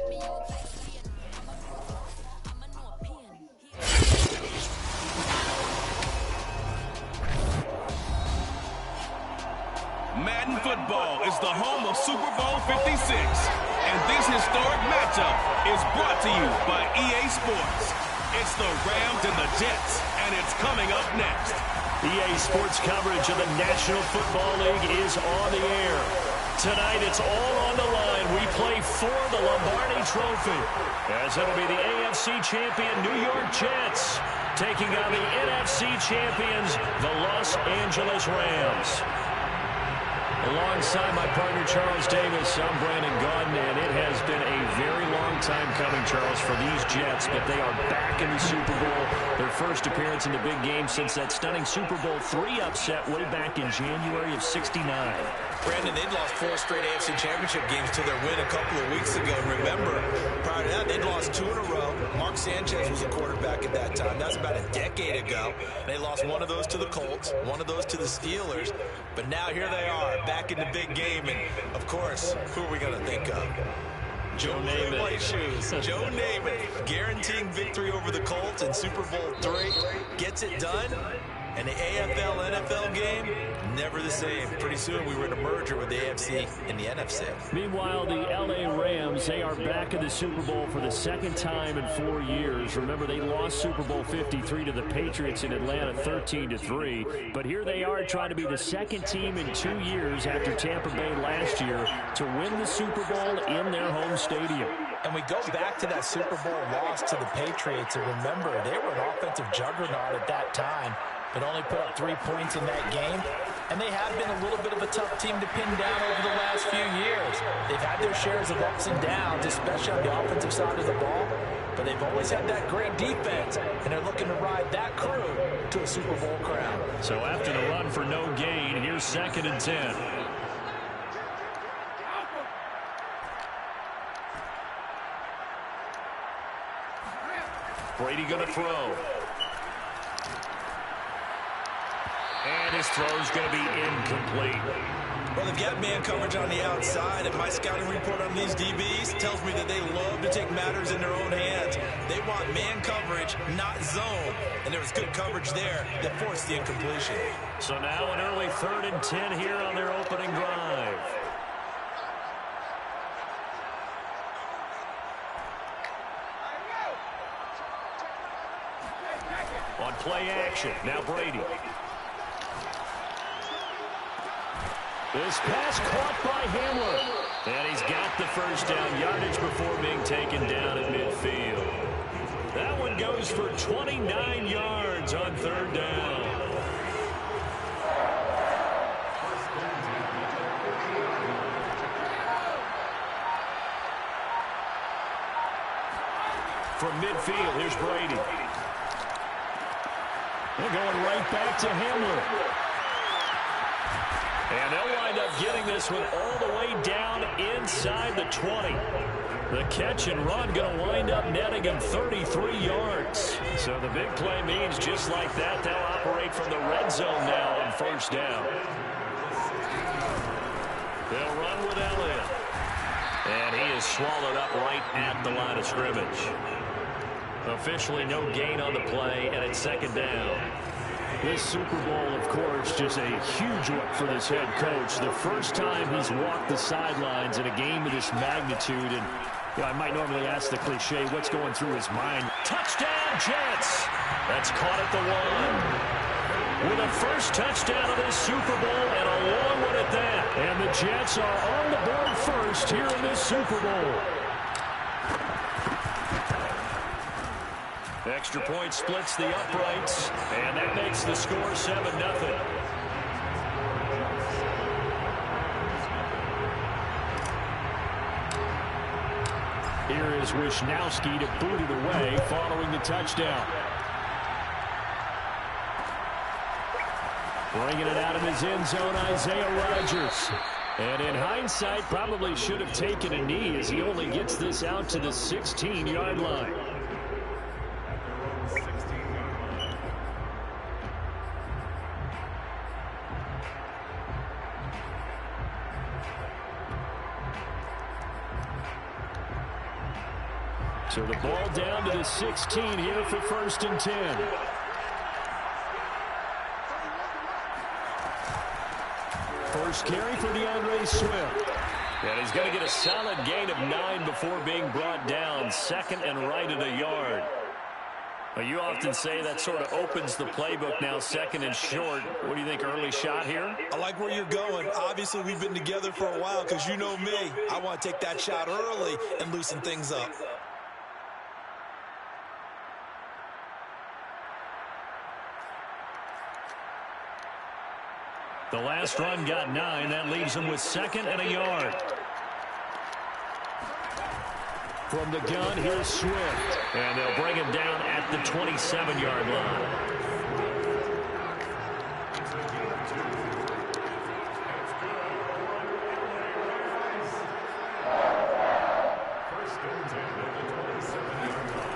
Madden football is the home of Super Bowl 56, and this historic matchup is brought to you by EA Sports. It's the Rams and the Jets, and it's coming up next. EA Sports coverage of the National Football League is on the air. Tonight, it's all on the line. We play for the Lombardi Trophy, as it'll be the AFC champion New York Jets taking on the NFC champions, the Los Angeles Rams. Alongside my partner, Charles Davis, I'm Brandon Gaudin, and it has been a very long time coming, Charles, for these Jets, but they are back in the Super Bowl. Their first appearance in the big game since that stunning Super Bowl III upset way back in January of '69. Brandon, they'd lost 4 straight AFC Championship games till their win a couple of weeks ago. Remember, prior to that, they'd lost 2 in a row. Mark Sanchez was a quarterback at that time. That's about a decade ago. They lost one of those to the Colts, one of those to the Steelers. But now here they are, back in the big game. And, of course, who are we going to think of? Joe Namath. White shoes. Joe Namath guaranteeing victory over the Colts in Super Bowl III. Gets it done. And the AFL-NFL game, never the same. Pretty soon we were in a merger with the AFC and the NFC. Meanwhile, the LA Rams, they are back in the Super Bowl for the second time in 4 years. Remember, they lost Super Bowl 53 to the Patriots in Atlanta 13-3. But here they are trying to be the second team in 2 years after Tampa Bay last year to win the Super Bowl in their home stadium. And we go back to that Super Bowl loss to the Patriots. And remember, they were an offensive juggernaut at that time, but only put up 3 points in that game. And they have been a little bit of a tough team to pin down over the last few years. They've had their shares of ups and downs, especially on the offensive side of the ball. But they've always had that great defense, and they're looking to ride that crew to a Super Bowl crown. So after the run for no gain, here's 2nd and 10. Brady going to throw. And his throw's going to be incomplete. Well, they've got man coverage on the outside, and my scouting report on these DBs tells me that they love to take matters in their own hands. They want man coverage, not zone. And there was good coverage there that forced the incompletion. So now an early 3rd and 10 here on their opening drive. On play action, now Brady. This pass caught by Hamler. And he's got the first down, yardage before being taken down at midfield. That one goes for 29 yards on 3rd down. From midfield, here's Brady. They're going right back to Hamler. And they'll wind up getting this one all the way down inside the 20. The catch and run going to wind up netting him 33 yards. So the big play means just like that, they'll operate from the red zone now on 1st down. They'll run with Elliott. And he is swallowed up right at the line of scrimmage. Officially no gain on the play, and it's 2nd down. This Super Bowl, of course, just a huge one for this head coach. The first time he's walked the sidelines in a game of this magnitude. And I might normally ask the cliche, what's going through his mind? Touchdown, Jets! That's caught at the 1. With a first touchdown of this Super Bowl, and a long one at that. And the Jets are on the board first here in this Super Bowl. Extra point splits the uprights, and that makes the score 7-0. Here is Wisnowski to boot it away following the touchdown. Bringing it out of his end zone, Isaiah Rodgers. And in hindsight, probably should have taken a knee as he only gets this out to the 16-yard line. So the ball down to the 16 here for 1st and 10. First carry for DeAndre Swift. And he's going to get a solid gain of 9 before being brought down. 2nd and right at a yard. Well, you often say that sort of opens the playbook now, 2nd and short. What do you think, early shot here? I like where you're going. Obviously, we've been together for a while because you know me. I want to take that shot early and loosen things up. The last run got 9. That leaves him with 2nd and a yard. From the gun, here's Swift. And they'll bring him down at the 27-yard line.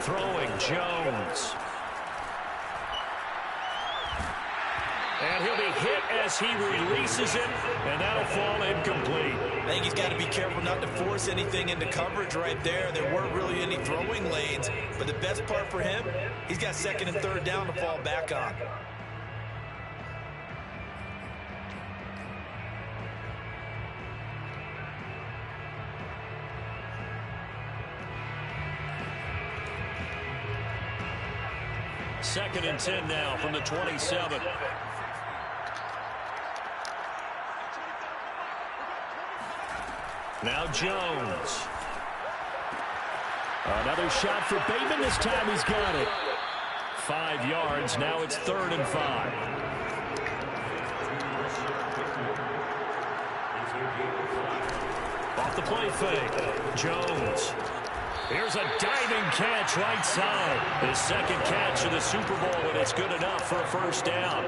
Throwing, Jones. And he'll be hit as he releases it, and that'll fall incomplete. I think he's got to be careful not to force anything into coverage right there. There weren't really any throwing lanes, but the best part for him, he's got 2nd and 3rd down to fall back on. Second and 10 now from the 27. Now Jones. Another shot for Bateman. This time he's got it. 5 yards. Now it's 3rd and 5. Off the play fake. Jones. Here's a diving catch right side. His 2nd catch of the Super Bowl, and it's good enough for a 1st down.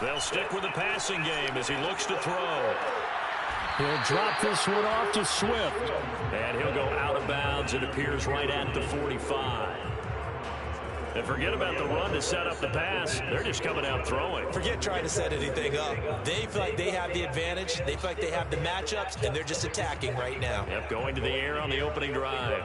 They'll stick with the passing game as he looks to throw. He'll drop this one off to Swift. And he'll go out of bounds. It appears right at the 45. And forget about the run to set up the pass. They're just coming out throwing. Forget trying to set anything up. They feel like they have the advantage. They feel like they have the matchups, and they're just attacking right now. Yep, going to the air on the opening drive.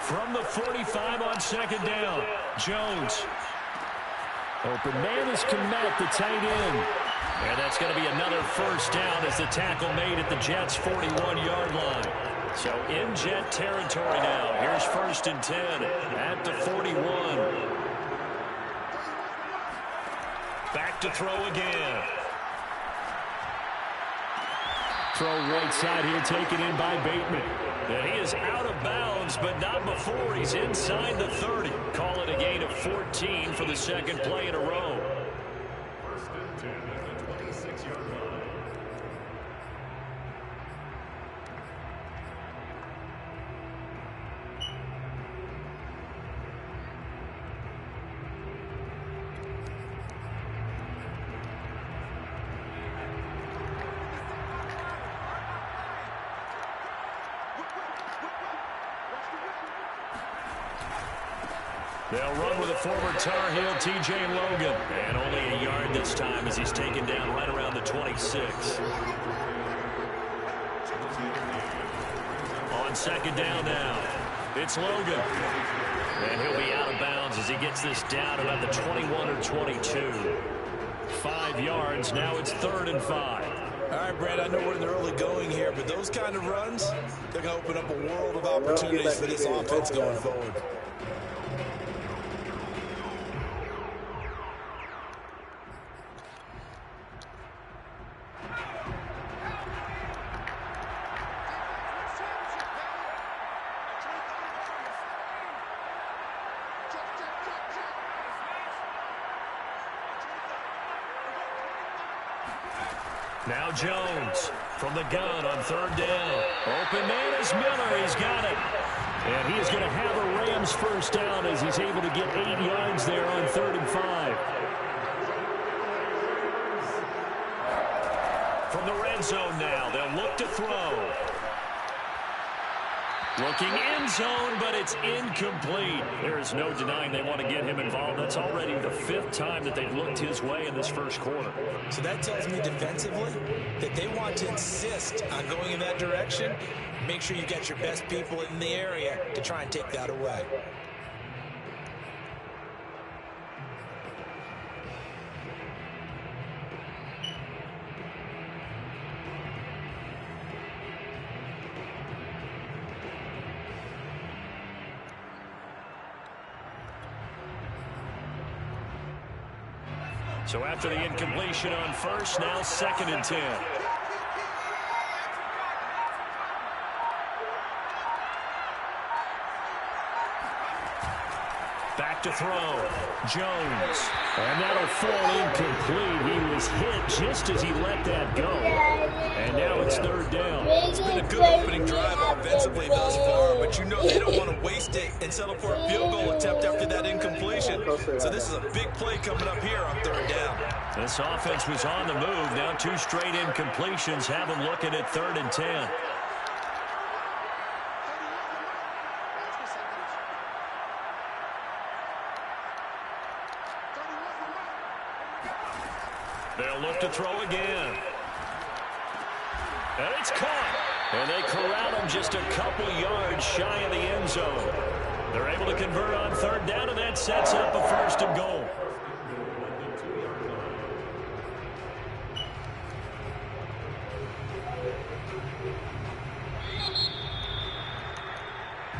From the 45 on 2nd down, Jones. Open man is Kmet, the tight end. And that's going to be another 1st down as the tackle made at the Jets' 41-yard line. So in Jet territory now. Here's 1st and 10 at the 41. Back to throw again. Throw right side here, taken in by Bateman. And he is out of bounds, but not before he's inside the 30. Call it a gain of 14 for the 2nd play in a row. 1st and 10 at the 26-yard line. They'll run with a former Tar Heel, T.J. Logan. And only a yard this time as he's taken down right around the 26. On 2nd down now, it's Logan. And he'll be out of bounds as he gets this down about the 21 or 22. 5 yards, now it's 3rd and 5. All right, Brad, I know we're in the early going here, but those kind of runs, they're going to open up a world of opportunities for this offense going forward. Now Jones from the gun on 3rd down. Open man is Miller. He's got it. And he is going to have a Rams 1st down as he's able to get 8 yards there on 3rd and 5. from the red zone now. They'll look to throw. Looking end zone, but it's incomplete. There is no denying they want to get him involved. That's already the 5th time that they've looked his way in this first quarter. So that tells me defensively that they want to insist on going in that direction. Make sure you get your best people in the area to try and take that away. So after the incompletion on first, now 2nd and 10. Back to throw. Jones. And that'll fall incomplete. He was hit just as he let that go. And now it's 3rd down. It's been a good opening drive offensively thus far, but you know they don't want to waste it and settle for a field goal attempt after that incompletion. So this is a big play coming up here on 3rd down. This offense was on the move. Now 2 straight incompletions have them looking at 3rd and 10. They'll look to throw again. And it's caught. And they corral him just a couple yards shy of the end zone. They're able to convert on 3rd down, and that sets up a 1st and goal.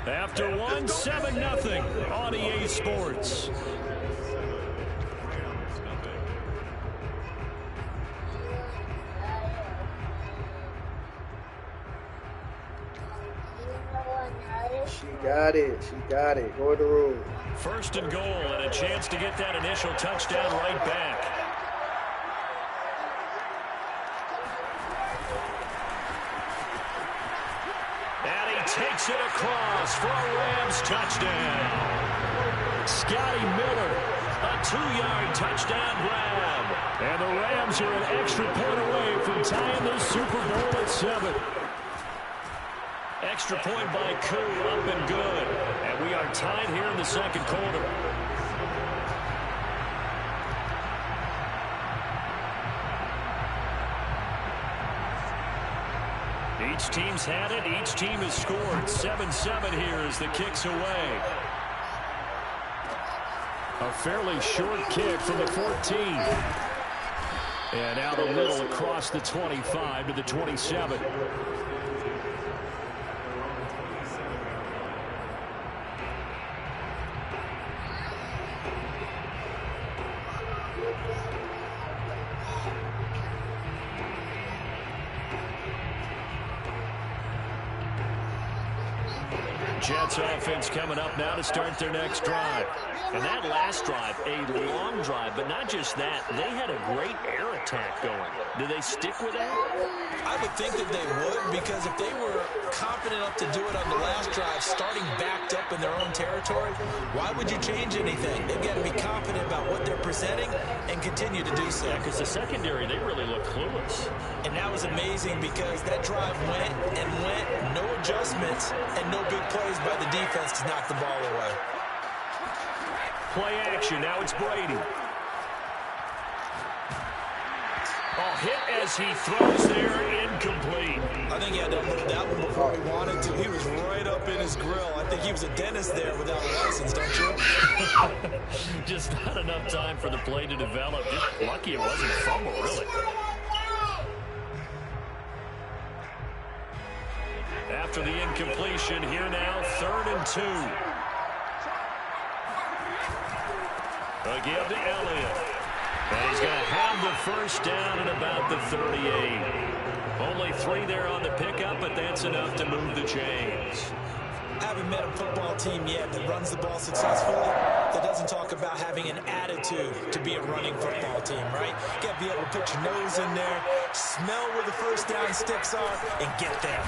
After 1, 7-0 on EA Sports. She got it. She got it. Go to the room. 1st and goal, and a chance to get that initial touchdown right back. And he takes it across for a Rams touchdown. Scotty Miller, a 2-yard touchdown grab. And the Rams are an extra point away from tying this Super Bowl at 7. Extra point by Koo, up and good. And we are tied here in the 2nd quarter. Each team's had it. Each team has scored. 7-7 here as the kick's away. A fairly short kick from the 14. And out a little across the 25 to the 27. Jets offense coming up now to start their next drive. And that last drive, a long drive, but not just that. They had a great air attack going. Do they stick with that? I would think that they would, because if they were confident enough to do it on the last drive, starting backed up in their own territory, why would you change anything? They've got to be confident about what they're presenting and continue to do so. Yeah, because the secondary, they really look clueless. And that was amazing because that drive went and went, no adjustments, and no big plays by the defense to knock the ball away. Play action. Now it's Brady. Oh, hit as he throws there, incomplete. I think he had to move that one before he wanted to. He was right up in his grill. I think he was a dentist there without a license, don't you? Just not enough time for the play to develop. Just lucky it wasn't a fumble, really. After the incompletion, here now, 3rd and 2. Again to Elliott. And he's going to have the 1st down at about the 38. Only 3 there on the pickup, but that's enough to move the chains. I haven't met a football team yet that runs the ball successfully that doesn't talk about having an attitude to be a running football team, right? You got to be able to put your nose in there, smell where the 1st down sticks are, and get there.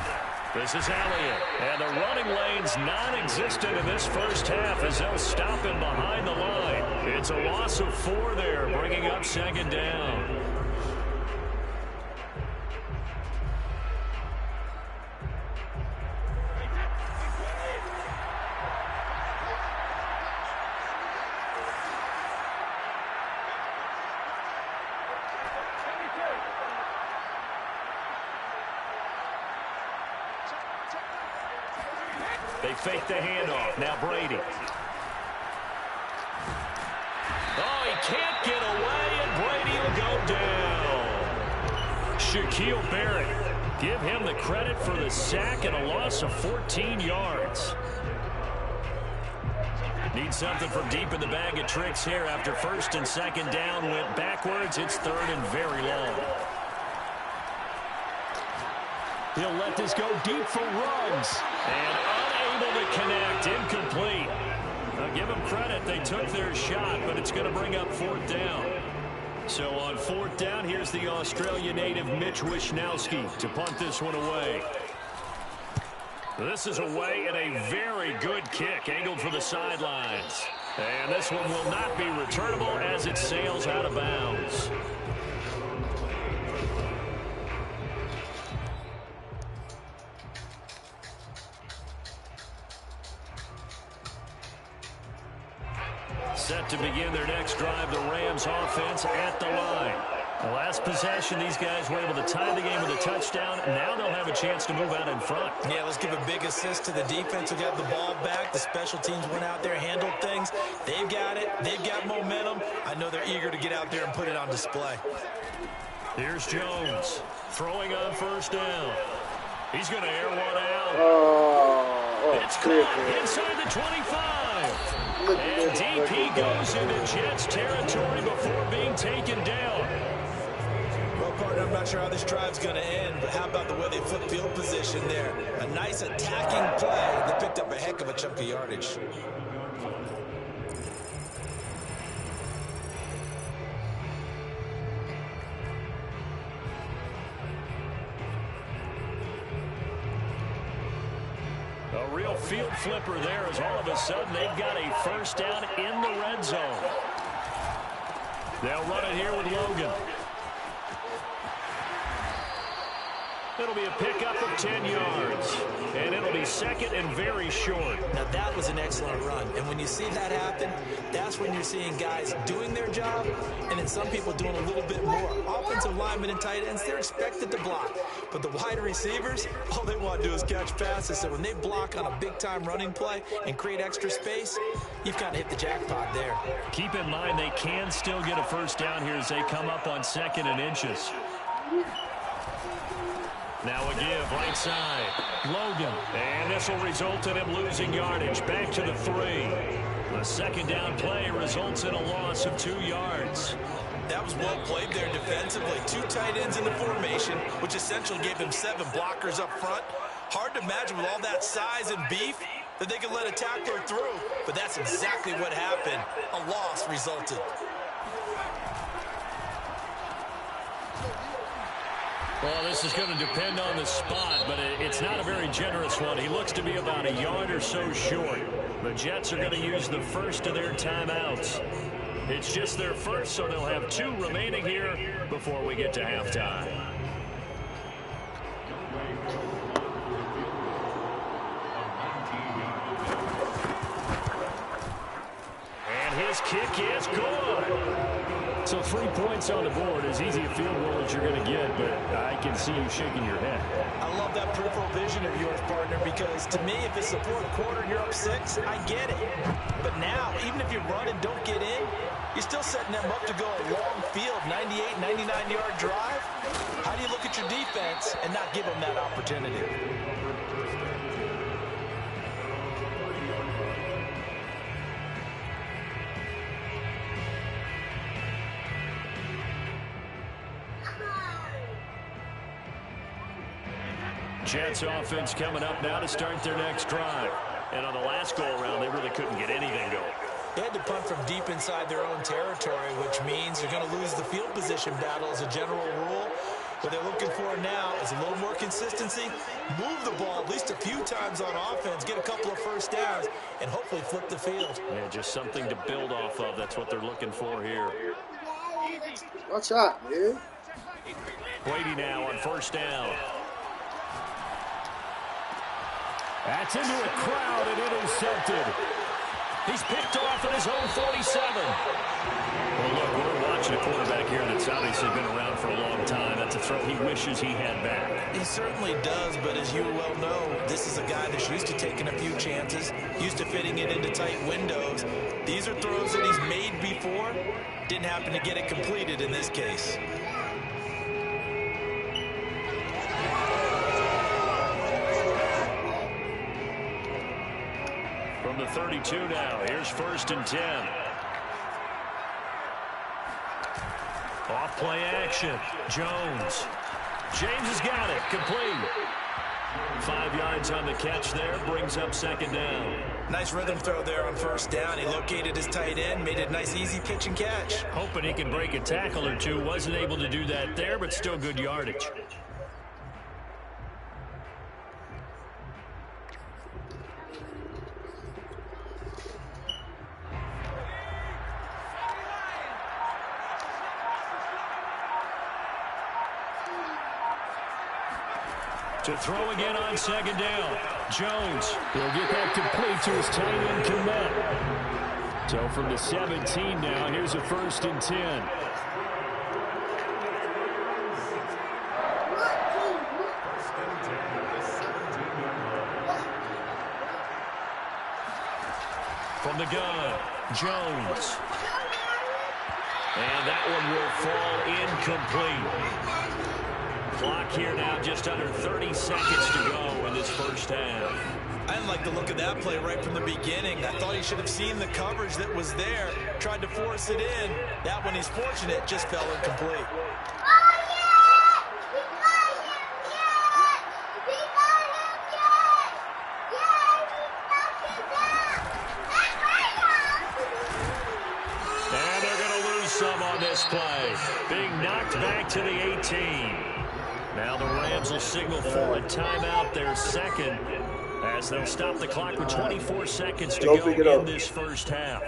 This is Elliott, and the running lane's non-existent in this first half as they'll stop him behind the line. It's a loss of 4 there, bringing up 2nd down. They fake the handoff. Now Brady. Oh, he can't get away, and Brady will go down. Shaquille Barrett. Give him the credit for the sack and a loss of 14 yards. Need something from deep in the bag of tricks here after first and second down went backwards. It's third and very long. He'll let this go deep for Ruggs. And unable to connect. Incomplete. Now give them credit. They took their shot, but it's going to bring up fourth down. So on fourth down, here's the Australia native Mitch Wishnowski to punt this one away. This is away and a very good kick, angled for the sidelines. And this one will not be returnable as it sails out of bounds. Set to begin their next drive, the Rams offense at the line. The last possession, these guys were able to tie the game with a touchdown. Now they'll have a chance to move out in front. Yeah, let's give a big assist to the defense who got the ball back. The special teams went out there, handled things. They've got it. They've got momentum. I know they're eager to get out there and put it on display. Here's Jones throwing on first down. He's going to air one out. It's caught inside the 25. And DP goes into Jets territory before being taken down. Well, partner, I'm not sure how this drive's going to end, but how about the way they flip field position there? A nice attacking play. They picked up a heck of a chunk of yardage. A real field flipper there as all of a sudden they've got a first down in the red zone. They'll run it here with Logan. It'll be a pickup of 10 yards. And it'll be second and very short. Now, that was an excellent run. And when you see that happen, that's when you're seeing guys doing their job and then some people doing a little bit more. Offensive linemen and tight ends, they're expected to block. But the wide receivers, all they want to do is catch passes. So when they block on a big-time running play and create extra space, you've kind of hit the jackpot there. Keep in mind they can still get a first down here as they come up on second and inches. Now a give, right side. Logan. And this will result in him losing yardage. Back to the 3. The second down play results in a loss of 2 yards. That was well played there defensively. 2 tight ends in the formation, which essentially gave them 7 blockers up front. Hard to imagine with all that size and beef that they could let a tackler through. But that's exactly what happened. A loss resulted. Well, this is going to depend on the spot, but it's not a very generous one. He looks to be about a yard or so short. The Jets are going to use the first of their timeouts. It's just their first, so they'll have 2 remaining here before we get to halftime. And his kick is good. So 3 points on the board, as easy a field goal as you're going to get, but I can see you shaking your head. I love that peripheral vision of yours, partner, because to me, if it's the 4th quarter and you're up 6, I get it. But now, even if you run and don't get in, you're still setting them up to go a long field, 98, 99-yard drive. How do you look at your defense and not give them that opportunity? Jets offense coming up now to start their next drive. And on the last go-around, they really couldn't get anything going. They had to punt from deep inside their own territory, which means you're going to lose the field position battle as a general rule. What they're looking for now is a little more consistency, move the ball at least a few times on offense, get a couple of first downs, and hopefully flip the field. Yeah, just something to build off of. That's what they're looking for here. Watch out, man. Brady now on first down. That's into a crowd and intercepted. He's picked off at his own 47. Well, look, we're watching mentioned a quarterback here that's obviously been around for a long time. That's a throw he wishes he had back. He certainly does, but as you well know, this is a guy that's used to taking a few chances, used to fitting it into tight windows. These are throws that he's made before. Didn't happen to get it completed in this case. From the 32 now, here's 1st and 10. Off play action. Jones. James has got it. Complete. 5 yards on the catch there. Brings up 2nd down. Nice rhythm throw there on 1st down. He located his tight end, made it a nice easy pitch and catch. Hoping he can break a tackle or two. Wasn't able to do that there, but still good yardage. To throw again on 2nd down. Jones will get that complete to his tight end, Komet. So from the 17 now, here's a 1st and 10. From the gun, Jones. And that one will fall incomplete. Clock here now, just under 30 seconds to go in this 1st half. I didn't like the look of that play right from the beginning. I thought he should have seen the coverage that was there, tried to force it in. That one, he's fortunate, just fell incomplete. And they're going to lose some on this play. Being knocked back to the 18. Now the Rams will signal for a timeout, their 2nd, as they'll stop the clock with 24 seconds to go in this 1st half.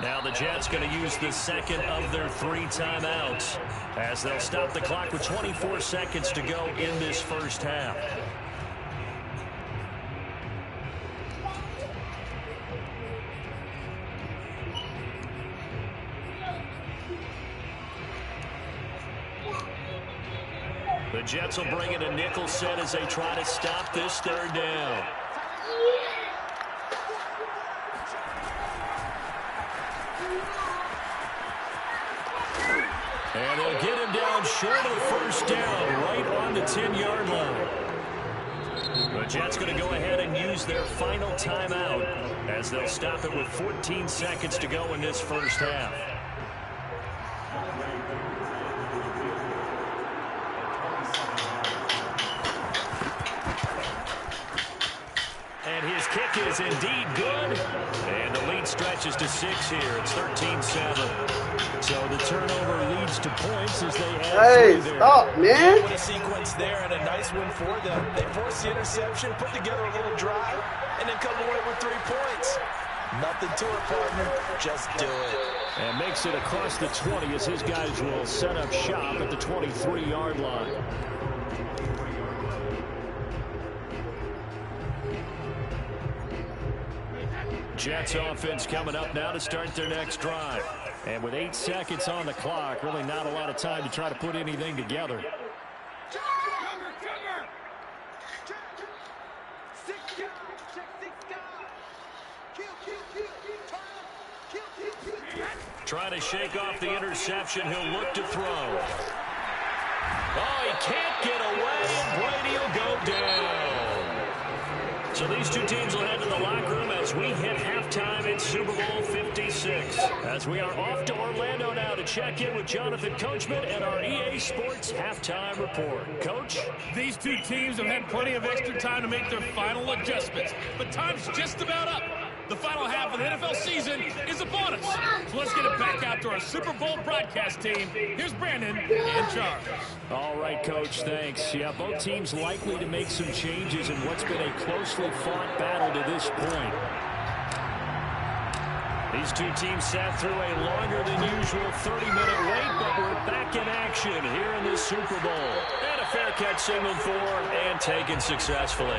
Now the Jets going to use the 2nd of their 3 timeouts as they'll stop the clock with 24 seconds to go in this 1st half. The Jets will bring in a nickel set as they try to stop this 3rd down. And they'll get him down short of the 1st down, right on the 10-yard line. The Jets going to go ahead and use their final timeout as they'll stop it with 14 seconds to go in this 1st half. And his kick is indeed good. And the lead stretches to 6 here. It's 13-7. So the turnover leads to points as they add 3 there. Stop, man. What a sequence there, and a nice one for them. They forced the interception, put together a little drive, and then come away with 3 points. Nothing to it, partner. Just do it. And makes it across the 20 as his guys will set up shop at the 23-yard line. Jets offense coming up now to start their next drive. And with 8 seconds on the clock, really not a lot of time to try to put anything together. Trying to shake off the interception. He'll look to throw. Oh, he can't get away, and Brady will go down. So these two teams will head to the locker room as we hit halftime in Super Bowl 56. As we are off to Orlando now to check in with Jonathan Coachman and our EA Sports halftime report. Coach? These two teams have had plenty of extra time to make their final adjustments, but time's just about up. The final half of the NFL season is upon us. So let's get it back out to our Super Bowl broadcast team. Here's Brandon and Charles. All right, Coach, thanks. Yeah, both teams likely to make some changes in what's been a closely fought battle to this point. These two teams sat through a longer than usual 30-minute wait, but we're back in action here in this Super Bowl. And a fair catch signaled for and taken successfully.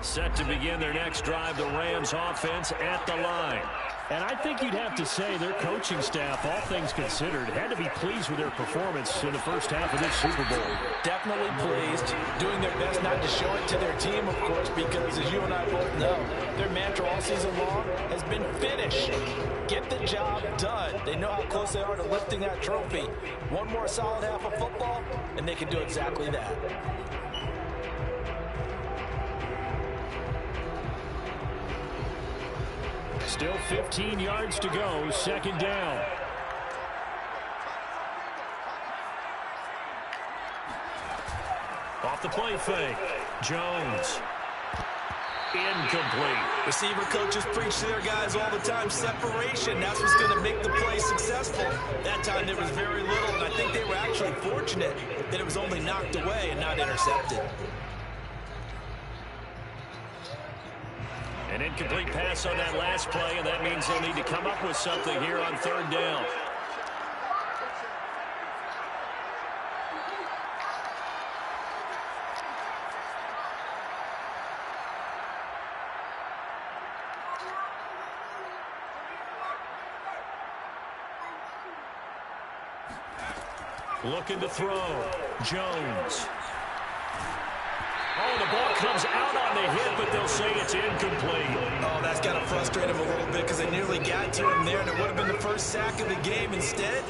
Set to begin their next drive, the Rams offense at the line. And I think you'd have to say their coaching staff, all things considered, had to be pleased with their performance in the first half of this Super Bowl. Definitely pleased, doing their best not to show it to their team, of course, because as you and I both know, their mantra all season long has been finish. Get the job done. They know how close they are to lifting that trophy. One more solid half of football, and they can do exactly that. Still 15 yards to go, second down. Off the play fake. Jones. Incomplete. Receiver coaches preach to their guys all the time. Separation, that's what's going to make the play successful. That time there was very little, and I think they were actually fortunate that it was only knocked away and not intercepted. An incomplete pass on that last play, and that means they'll need to come up with something here on third down. Looking to throw. Jones. Oh, the ball comes out on the hit, but they'll say it's incomplete. Oh, that's got to frustrate him a little bit because they nearly got to him there, and it would have been the first sack of the game. Instead,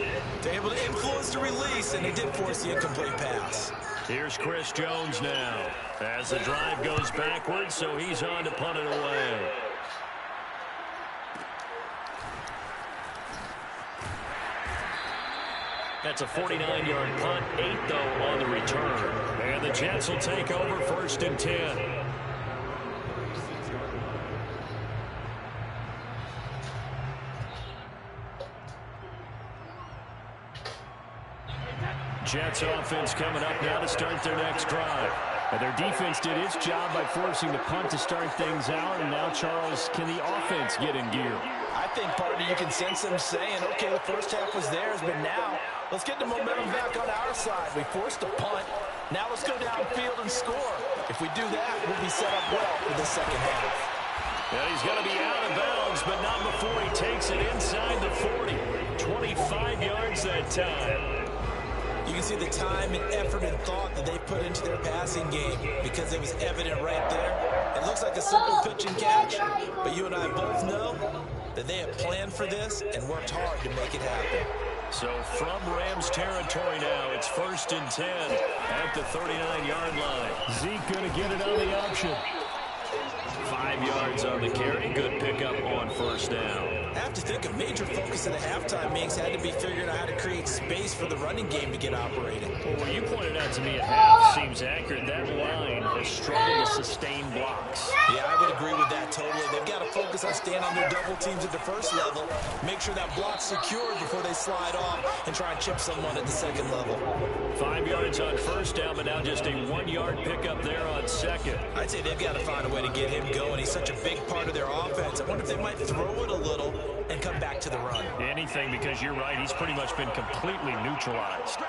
they're able to influence the release, and they did force the incomplete pass. Here's Chris Jones now as the drive goes backwards, so he's on to punt it away. That's a 49-yard punt, 8 though on the return. And the Jets will take over first and 10. Jets offense coming up now to start their next drive. And their defense did its job by forcing the punt to start things out. And now, Charles, can the offense get in gear? I think part of you can sense them saying, okay, the first half was theirs, but now let's get the momentum back on our side. We forced a punt. Now let's go downfield and score. If we do that, we'll be set up well for the second half. And he's going to be out of bounds, but not before he takes it inside the 40. 25 yards that time. You can see the time and effort and thought that they put into their passing game because it was evident right there. It looks like a simple pitch and catch, but you and I both know that they have planned for this and worked hard to make it happen. So from Rams territory now, it's first and 10 at the 39-yard line. Zeke going to get it on the option. 5 yards on the carry. Good pickup on first down. I have to think a major focus of the halftime meetings had to be figuring out how to create space for the running game to get operating. Well, what you pointed out to me at half seems accurate. That line has struggled to sustain blocks. Yeah, I would agree with that totally. They've got to focus on staying on their double teams at the first level, make sure that block's secured before they slide off and try and chip someone at the second level. 5 yards on first down, but now just a 1 yard pickup there on second. I'd say they've got to find a way to get him going. He's such a big part of their offense. I wonder if they might throw it a little and come back to the run. Anything, because you're right, he's pretty much been completely neutralized.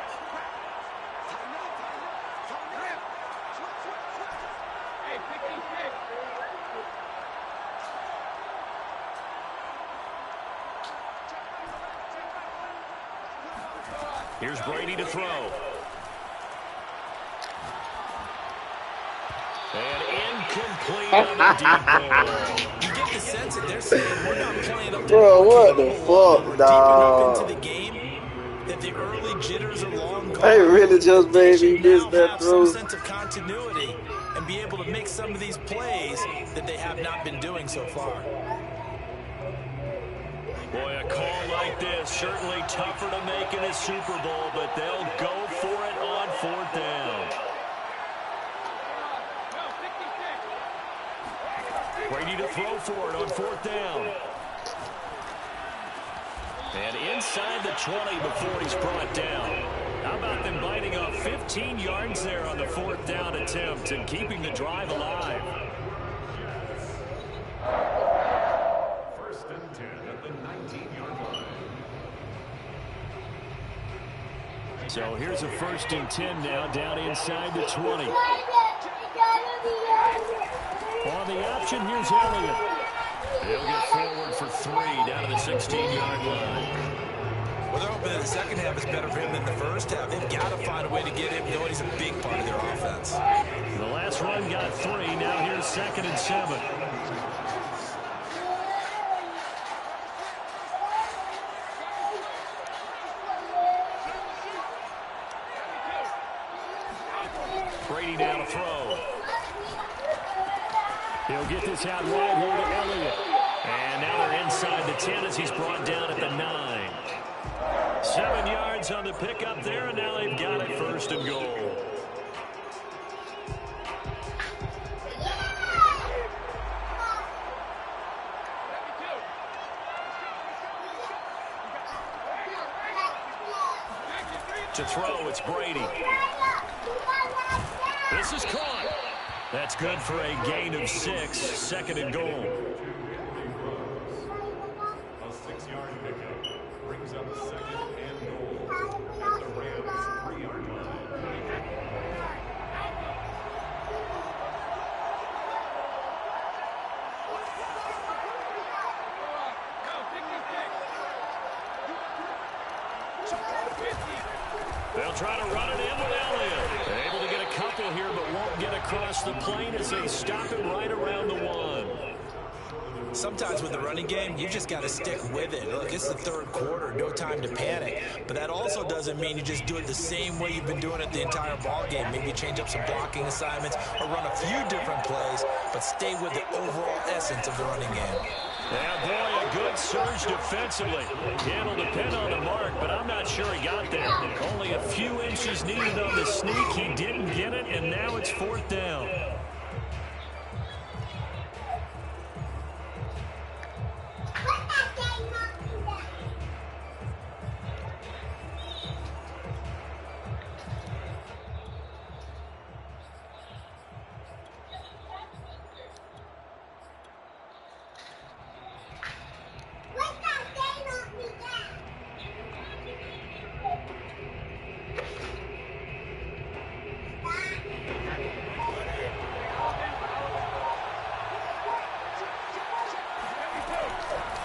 Here's Brady to throw. And incomplete on the deep ball. You get the sense that they're saying we're not playing up to Bro, what the fuck, dog? deep enough into the game that the early jitters are long gone. They really just made me miss now that have throw. some sense of continuity and be able to make some of these plays that they have not been doing so far. Boy, a call like this, certainly tougher to make in a Super Bowl, but they'll go for it on 4th down. Brady to throw for it on 4th down. And inside the 20 before he's brought down. How about them biting off 15 yards there on the 4th down attempt and keeping the drive alive? First and 10 at the 19-yard line. So here's a 1st and 10 now down inside the 20. On the option, here's Elliott. He'll get forward for 3 down to the 16-yard line. Well, they're hoping that the second half is better for him than the first half. They've got to find a way to get him going. He's a big part of their offense. The last run got 3. Now here's 2nd and 7. Brady now to throw. He'll get this out wide here to Elliott. And now they're inside the 10 as he's brought down at the 9. 7 yards on the pickup there, and now they've got it 1st and goal. To throw, it's Brady. This is caught. That's good for a gain of 6, 2nd and goal. A 6-yard pickup brings up 2nd and goal at the Rams' 3-yard line. They'll try to run it in with Elliott. They're able to get a couple here, but won't get across the plane as they stop it right around the 1. Sometimes with the running game, you've just got to stick with it. Look, it's the 3rd quarter, no time to panic. But that also doesn't mean you just do it the same way you've been doing it the entire ball game. Maybe change up some blocking assignments or run a few different plays, but stay with the overall essence of the running game. Yeah, boy, a good surge defensively. It'll depend on the mark, but I'm not sure he got there. Only a few inches needed on the sneak. He didn't get it, and now it's 4th down.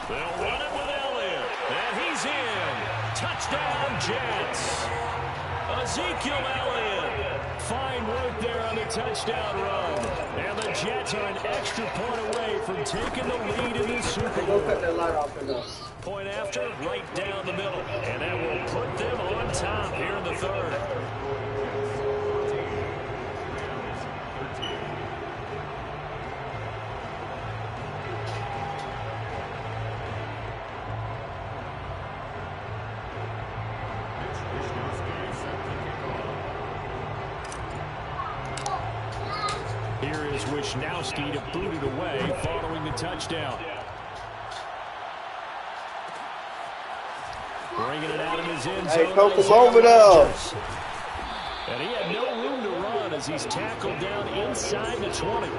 They'll run it with Elliott, and he's in. Touchdown, Jets. Ezekiel Elliott. Fine work there on the touchdown run. And the Jets are an extra point away from taking the lead in this Super Bowl. Go cut that light off in us. Point after, right down the middle. And that will put them on top here in the 3rd. Here is Wisnowski to boot it away following the touchdown. Bringing it out of his end zone. Hey, come over there. And he had no room to run as he's tackled down inside the 20.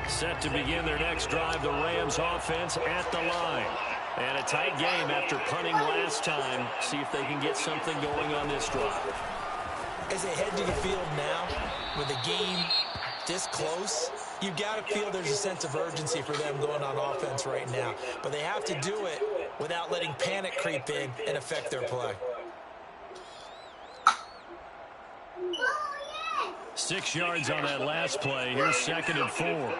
Set to begin their next drive, the Rams offense at the line. And a tight game after punting last time. See if they can get something going on this drive. As they head to the field now, with the game this close, you've got to feel there's a sense of urgency for them going on offense right now. But they have to do it without letting panic creep in and affect their play. 6 yards on that last play. Here's 2nd and 4.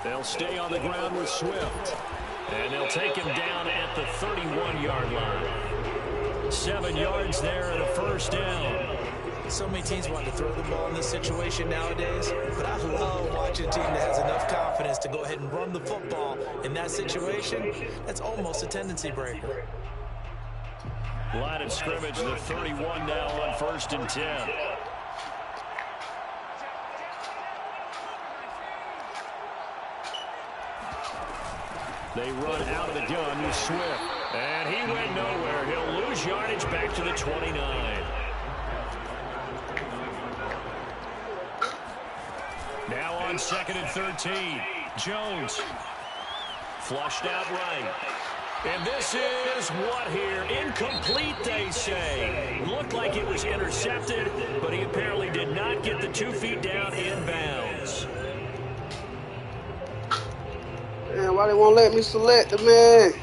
They'll stay on the ground with Swift. And they'll take him down at the 31-yard line. 7 yards there and a first down. So many teams want to throw the ball in this situation nowadays, but I love watching a team that has enough confidence to go ahead and run the football in that situation. That's almost a tendency breaker. Line of scrimmage, the 31 now on 1st and 10. They run out of the gun with Swift. And he went nowhere. He'll lose yardage back to the 29. Now on 2nd and 13. Jones. Flushed out right. And this is what here? Incomplete, they say. Looked like it was intercepted, but he apparently did not get the 2 feet down in bounds. Man, why they won't let me select the man?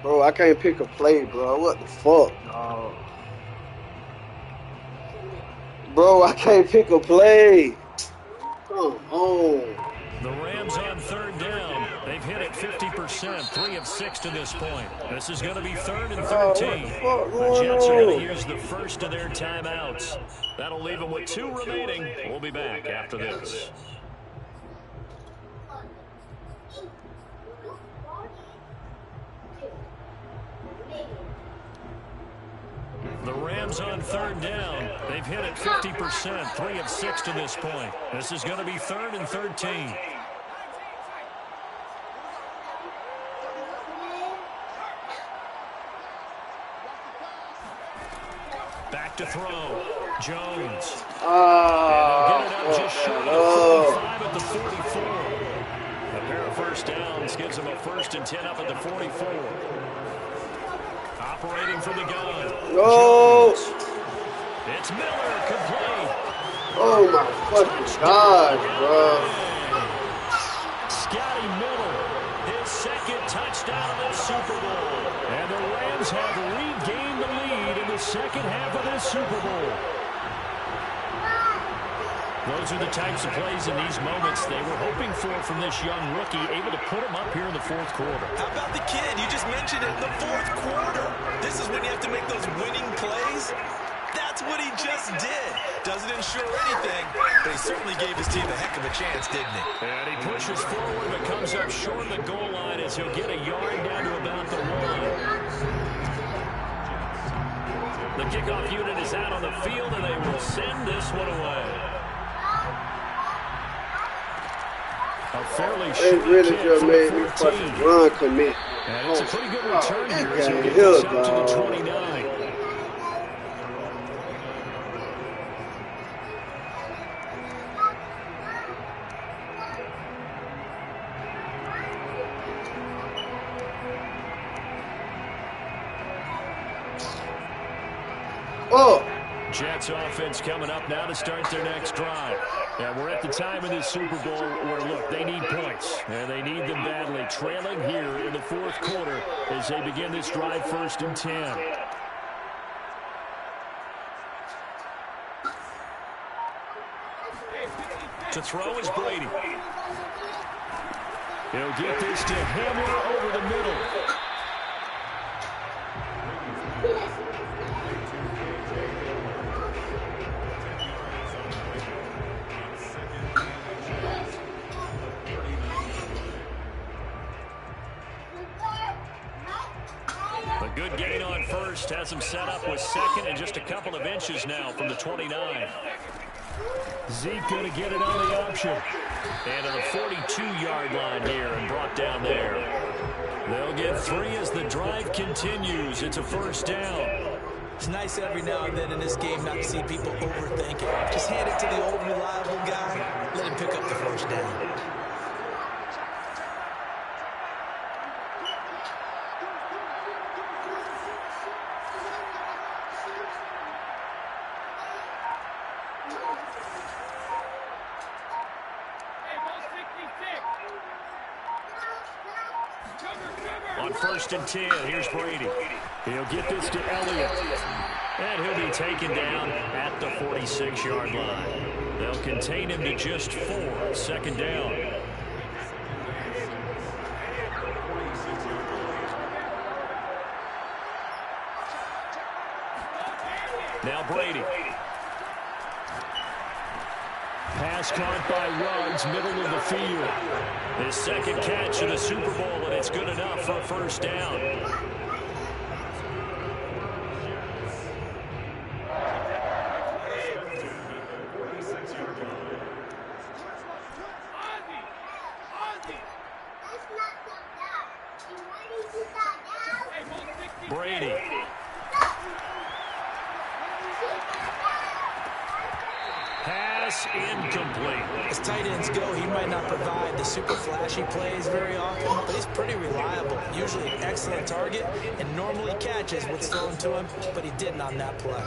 Bro, I can't pick a play, bro. What the fuck, dog? Bro, I can't pick a play. Come on. The Rams on 3rd down. They've hit it 50%, 3 of 6 to this point. This is going to be 3rd and 13. The Jets are going to use the first of their timeouts. That'll leave them with 2 remaining. We'll be back after this. The Rams on 3rd down. They've hit it 50%, 3 of 6 to this point. This is going to be 3rd and 13. Back to throw. Jones. And they'll get it up just short of the 45 at the 44. A pair of first downs gives them a 1st and 10 up at the 44. Operating from the gun. No. Jones. It's Miller, complete. Oh my fucking God, bro. Scotty Miller, his 2nd touchdown of the Super Bowl. And the Rams have regained the lead in the 2nd half of this Super Bowl. Those are the types of plays in these moments they were hoping for from this young rookie, able to put him up here in the 4th quarter. How about the kid? You just mentioned it, the 4th quarter. This is when you have to make those winning plays. That's what he just did. Doesn't ensure anything, but he certainly gave his team a heck of a chance, didn't he? And he pushes forward, but comes up short of the goal line as he'll get a yard down to about the 1. The kickoff unit is out on the field, and they will send this one away. A fairly short really kick just from made the me 14. fucking run commit. And it's a pretty good return here as God, he gets hell, this out to the dog. 29. Oh. Jets offense coming up now to start their next drive. And we're at the time of this Super Bowl where, look, they need points. And they need them badly. Trailing here in the 4th quarter as they begin this drive 1st and 10. To throw is Brady. He'll get this to Hamler over the middle. A good gain on 1st, has him set up with 2nd and just a couple of inches now from the 29. Zeke going to get it on the option. And to the 42-yard line here and brought down there. They'll get 3 as the drive continues. It's a 1st down. It's nice every now and then in this game not to see people overthink it. Just hand it to the old reliable guy. Let him pick up the 1st down. On 1st and 10, here's Brady. He'll get this to Elliott. And he'll be taken down at the 46-yard line. They'll contain him to just 4. 2nd down. Now Brady. Pass caught by Ruggs, middle of the field. His 2nd catch in the Super Bowl, and it's good enough for a 1st down. Brady. Pass incomplete. As tight ends go, he might not provide the super flashy plays very often, but he's pretty reliable. Usually an excellent target and normally catches what's thrown to him, but he didn't on that play.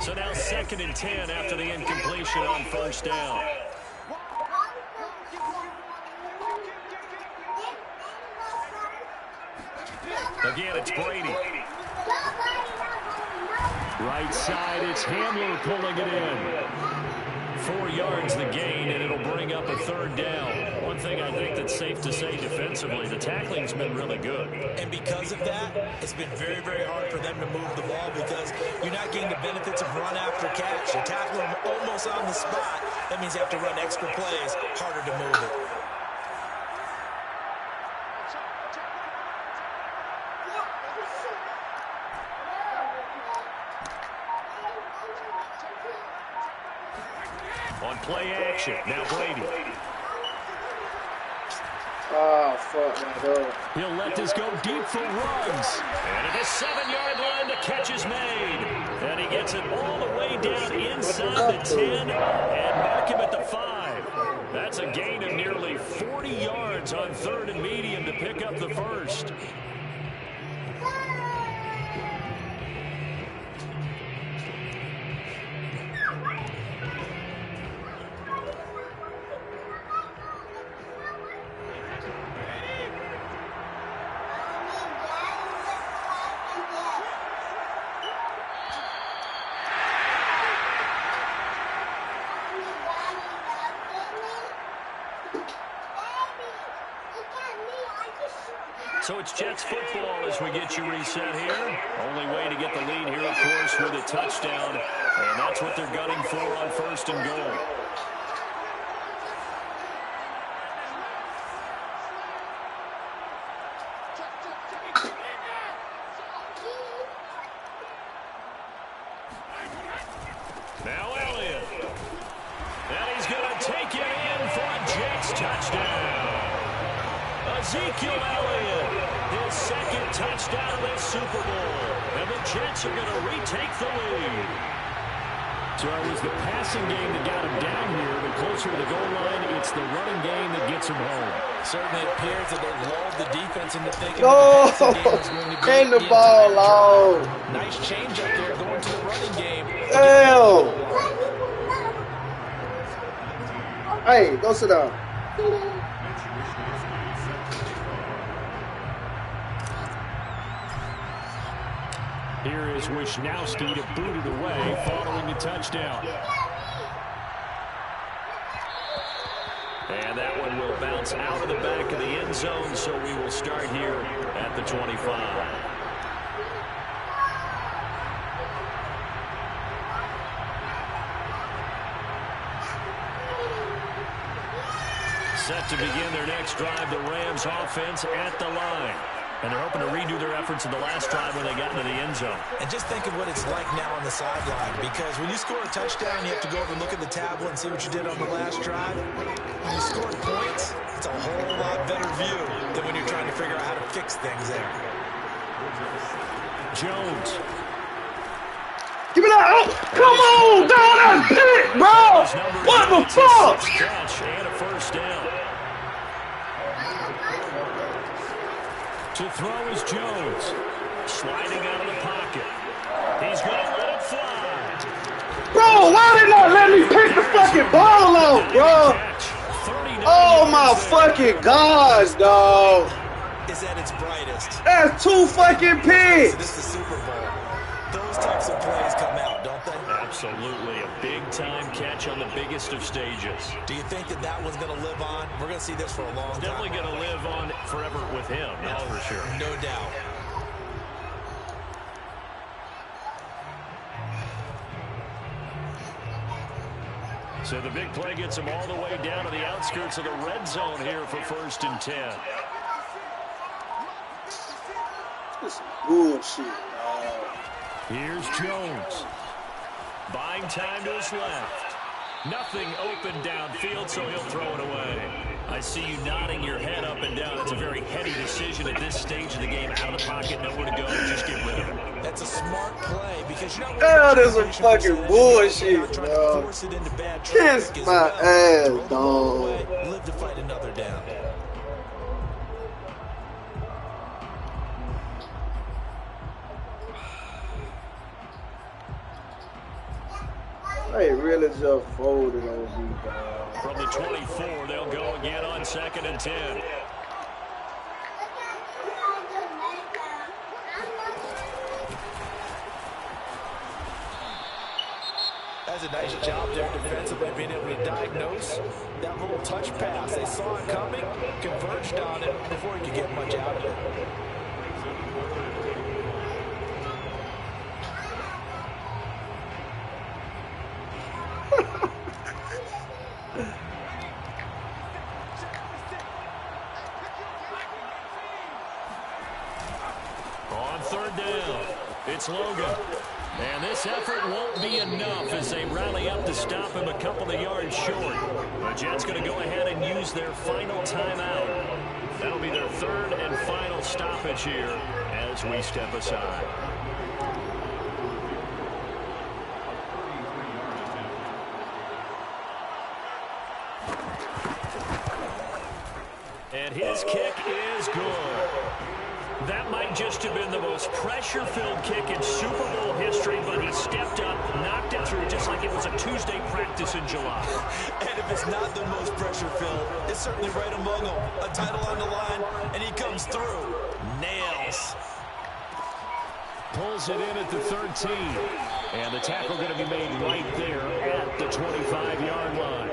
So now 2nd and 10 after the incompletion on 1st down. Again, it's Brady. Right side, it's Hamler pulling it in. 4 yards the gain, and it'll bring up a 3rd down. One thing I think that's safe to say defensively, the tackling's been really good. And because of that, it's been very, very hard for them to move the ball because you're not getting the benefits of run after catch. You tackle them almost on the spot. That means you have to run extra plays, harder to move it. On play action, now Brady. Oh, fuck, my God. He'll let this go deep for Ruggs. And at the 7-yard line, the catch is made. And he gets it all the way down inside the 10 and mark him at the 5. That's a gain of nearly 40 yards on 3rd and medium to pick up the 1st. So it's Jets football as we get you reset here. Only way to get the lead here, of course, with a touchdown. And that's what they're gunning for on 1st and goal. Now Elliott. And he's going to take it in for a Jets touchdown. Ezekiel Elliott, his 2nd touchdown of the Super Bowl. And the Jets are going to retake the lead. So it was the passing game that got him down here, but closer to the goal line, it's the running game that gets him home. Certainly appears that they lulled the defense into thinking No! the passing game was going to be Hand the ball long. Nice change up there going to the running game. Damn! Hey, go sit down. Here is Wisnowski to boot it away following the touchdown. And that one will bounce out of the back of the end zone, so we will start here at the 25. Set to begin their next drive, the Rams offense at the line. And they're hoping to redo their efforts in the last drive when they got into the end zone. And just think of what it's like now on the sideline, because when you score a touchdown, you have to go over and look at the tablet and see what you did on the last drive. When you scored points, it's a whole lot better view than when you're trying to figure out how to fix things there. Jones. Give me that. Oh, come on, dog. That's it, bro. What the fuck? Catch and a first down. To throw is Jones. Sliding out of the pocket. He's going to let it fly. Bro, why they not let me pick the fucking ball out, bro? Oh, my fucking gosh, dog. Is at its brightest. That's 2 fucking picks. This is the Super Bowl. Those types of plays come out, don't they? Absolutely. A big-time catch on the biggest of stages. Do you think that that one's going to live on? We're going to see this for a long time. Definitely going to live on forever with him. That's for sure. No doubt. So the big play gets him all the way down to the outskirts of the red zone here for 1st and 10. This is bullshit. Here's Jones. Buying time to his left. Nothing open downfield, so he'll throw it away. I see you nodding your head up and down. It's a very heady decision at this stage of the game. Out of the pocket, nowhere to go. Just get rid of it. That's a smart play because you're not. That is some fucking bullshit, dog. Kiss my ass, dog. Live to fight another down. They really just folded on me, dog. From the 24, they'll go again on 2nd and 10. That's a nice job there defensively, being able to diagnose that little touch pass. They saw it coming, converged on it before he could get much out of it. On 3rd down, it's Logan. And this effort won't be enough as they rally up to stop him a couple of yards short. The Jets going to go ahead and use their final timeout. That'll be their 3rd and final stoppage here as we step aside. And his kick is good. That might just have been the most pressure-filled kick in Super Bowl history, but he stepped up, knocked it through just like it was a Tuesday practice in July. And if it's not the most pressure-filled, it's certainly right among them. A title on the line, and he comes through. Nails. Pulls it in at the 13. And the tackle going to be made right there at the 25-yard line.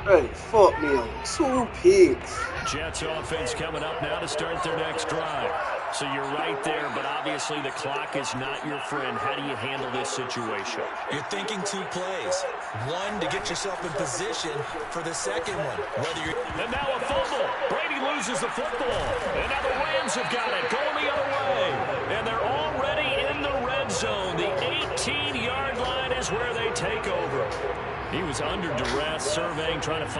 Hey, fuck me on 2 picks. Jets offense coming up now to start their next drive. So you're right there, but obviously the clock is not your friend. How do you handle this situation? You're thinking 2 plays. One to get yourself in position for the second one. And now a fumble. Brady loses the football. And now the Rams have got it going the other way. And they're already in the red zone. The 18-yard line is where they take over. He was under duress, surveying, trying to find